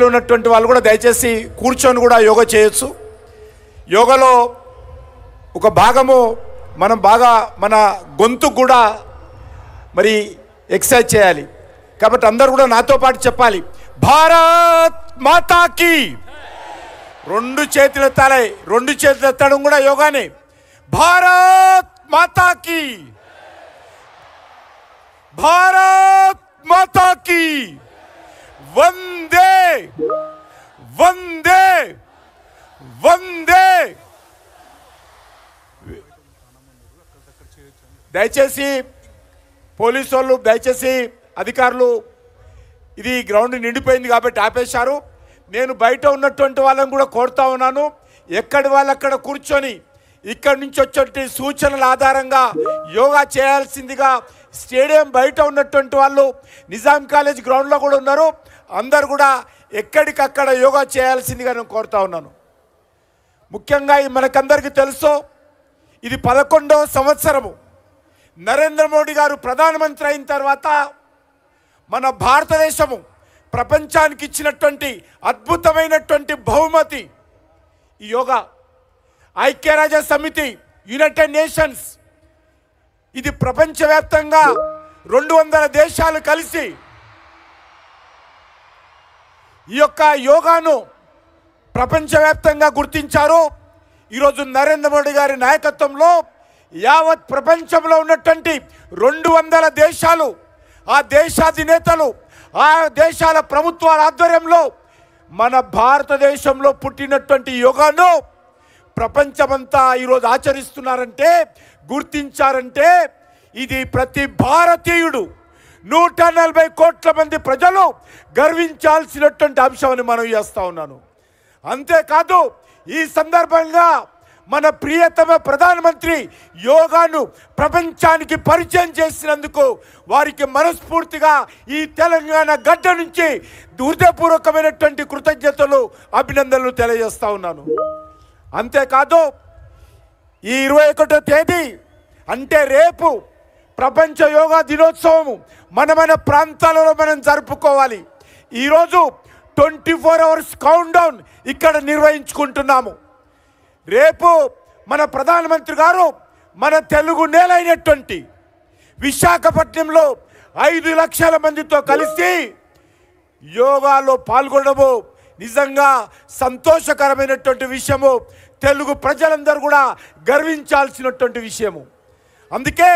ఉన్నటువంటి వాళ్ళు కూడా దయచేసి కూర్చొని కూడా యోగా చేయొచ్చు. యోగాలో ఒక భాగము మనం బాగా మన గొంతు కూడా మరి ఎక్సర్సైజ్ చేయాలి. కాబట్టి అందరూ కూడా నాతో పాటు చెప్పాలి, భారత్ మాతాకి. రెండు చేతులు ఎత్తాలి, రెండు చేతులు ఎత్తడం కూడా యోగానే. భారత్ మాతాకి, భారత్ మాతాకి, వందే వందే వందే. దయచేసి పోలీసు వాళ్ళు, దయచేసి అధికారులు, ఇది గ్రౌండ్ నిండిపోయింది కాబట్టి ఆపేశారు. నేను బయట ఉన్నటువంటి వాళ్ళని కూడా కోరుతా ఉన్నాను, ఎక్కడి వాళ్ళు అక్కడ కూర్చొని ఇక్కడి నుంచి వచ్చే సూచనల ఆధారంగా యోగా చేయాల్సిందిగా. స్టేడియం బయట ఉన్నటువంటి వాళ్ళు నిజాం కాలేజ్ గ్రౌండ్లో కూడా ఉన్నారు, అందరు కూడా ఎక్కడికక్కడ యోగా చేయాల్సిందిగా నేను కోరుతా ఉన్నాను. ముఖ్యంగా మనకందరికీ తెలుసు, ఇది 11వ సంవత్సరము. నరేంద్ర మోడీ గారు ప్రధానమంత్రి అయిన తర్వాత మన భారతదేశము ప్రపంచానికి ఇచ్చినటువంటి అద్భుతమైనటువంటి బహుమతి ఈ యోగా. ఐక్యరాజ్య సమితి, యునైటెడ్ నేషన్స్, ఇది ప్రపంచవ్యాప్తంగా 200 దేశాలు కలిసి ఈ యొక్క యోగాను ప్రపంచవ్యాప్తంగా గుర్తించారు. ఈరోజు నరేంద్ర మోడీ గారి నాయకత్వంలో యావత్ ప్రపంచంలో ఉన్నటువంటి 200 దేశాలు, ఆ దేశాధినేతలు, ఆ దేశాల ప్రభుత్వాల ఆధ్వర్యంలో మన భారతదేశంలో పుట్టినటువంటి యోగాను ప్రపంచమంతా ఈరోజు ఆచరిస్తున్నారంటే, గుర్తించారంటే, ఇది ప్రతి భారతీయుడు 140 కోట్ల మంది ప్రజలు గర్వించాల్సినటువంటి అంశమని మనం చేస్తూ ఉన్నాను. అంతేకాదు, ఈ సందర్భంగా మన ప్రియతమ ప్రధానమంత్రి యోగాను ప్రపంచానికి పరిచయం చేసినందుకు వారికి మనస్ఫూర్తిగా ఈ తెలంగాణ గడ్డ నుంచి హృదయపూర్వకమైనటువంటి కృతజ్ఞతలు, అభినందనలు తెలియజేస్తా ఉన్నాను. అంతేకాదు, ఈ 21వ తేదీ అంటే రేపు ప్రపంచ యోగా దినోత్సవము మన ప్రాంతాలలో మనం జరుపుకోవాలి. ఈరోజు 24 అవర్స్ కౌంట్ డౌన్ ఇక్కడ నిర్వహించుకుంటున్నాము. రేపు మన ప్రధానమంత్రి గారు మన తెలుగు నేలైనటువంటి విశాఖపట్నంలో 5 లక్షల మందితో కలిసి యోగాలో పాల్గొనడము నిజంగా సంతోషకరమైనటువంటి విషయము, తెలుగు ప్రజలందరూ కూడా గర్వించాల్సినటువంటి విషయము. అందుకే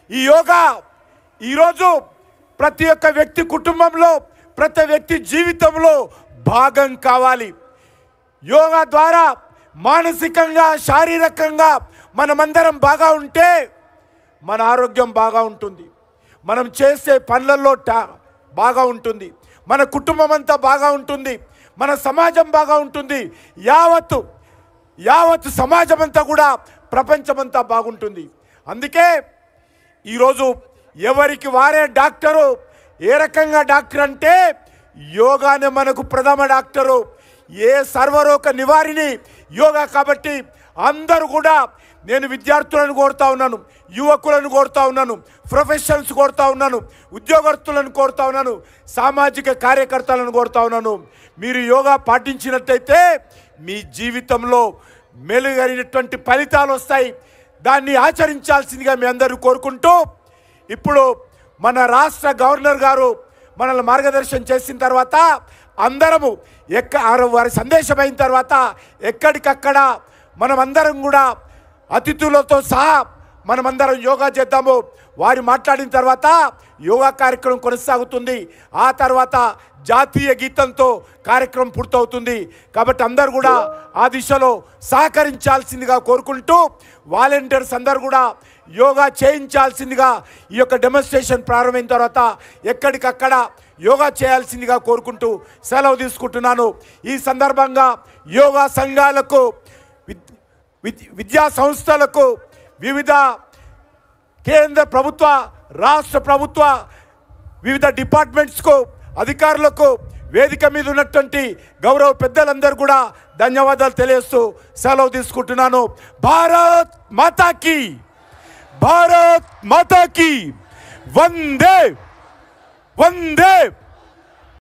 ఈ యోగా ఈరోజు ప్రతి ఒక్క వ్యక్తి కుటుంబంలో, ప్రతి వ్యక్తి జీవితంలో భాగం కావాలి. యోగా ద్వారా మానసికంగా, శారీరకంగా మనమందరం బాగా ఉంటే మన ఆరోగ్యం బాగా ఉంటుంది, మనం చేసే పనులలో బాగా ఉంటుంది, మన కుటుంబం అంతా బాగా ఉంటుంది, మన సమాజం బాగా ఉంటుంది, యావత్తు సమాజం అంతా కూడా ప్రపంచమంతా బాగుంటుంది. అందుకే ఈరోజు ఎవరికి వారే డాక్టరు. ఏ రకంగా డాక్టర్ అంటే యోగానే మనకు ప్రథమ డాక్టరు, ఏ సర్వరోగ నివారిణి యోగా. కాబట్టి అందరూ కూడా, నేను విద్యార్థులను కోరుతా ఉన్నాను, యువకులను కోరుతా ఉన్నాను, ప్రొఫెషనల్స్ కోరుతా ఉన్నాను, ఉద్యోగస్తులను కోరుతా ఉన్నాను, సామాజిక కార్యకర్తలను కోరుతా ఉన్నాను. మీరు యోగా పాటించినట్టయితే మీ జీవితంలో మెరుగైనటువంటి ఫలితాలు వస్తాయి. దాన్ని ఆచరించాల్సిందిగా మీ అందరూ కోరుకుంటూ, ఇప్పుడు మన రాష్ట్ర గవర్నర్ గారు మనల్ని మార్గదర్శనం చేసిన తర్వాత అందరము వారి సందేశం అయిన తర్వాత ఎక్కడికక్కడ మనమందరం కూడా అతిథులతో సహా మనమందరం యోగా చేద్దాము. వారు మాట్లాడిన తర్వాత యోగా కార్యక్రమం కొనసాగుతుంది. ఆ తర్వాత జాతీయ గీతంతో కార్యక్రమం పూర్తవుతుంది. కాబట్టి అందరూ కూడా ఆ దిశలో సహకరించాల్సిందిగా కోరుకుంటూ, వాలంటీర్స్ అందరూ కూడా యోగా చేయించాల్సిందిగా ఈ యొక్క డెమోన్స్ట్రేషన్ ప్రారంభమైన తర్వాత ఎక్కడికక్కడ యోగా చేయాల్సిందిగా కోరుకుంటూ సెలవు తీసుకుంటున్నాను. ఈ సందర్భంగా యోగా సంఘాలకు, విద్యా సంస్థలకు, వివిధ కేంద్ర ప్రభుత్వ, రాష్ట్ర ప్రభుత్వ వివిధ డిపార్ట్మెంట్స్కు, అధికారులకు, వేదిక మీద ఉన్నటువంటి గౌరవ పెద్దలందరూ కూడా ధన్యవాదాలు తెలియజేస్తూ సెలవు తీసుకుంటున్నాను. భారత్ మాతాకి, భారత్ మాతాకి, వందే వందే.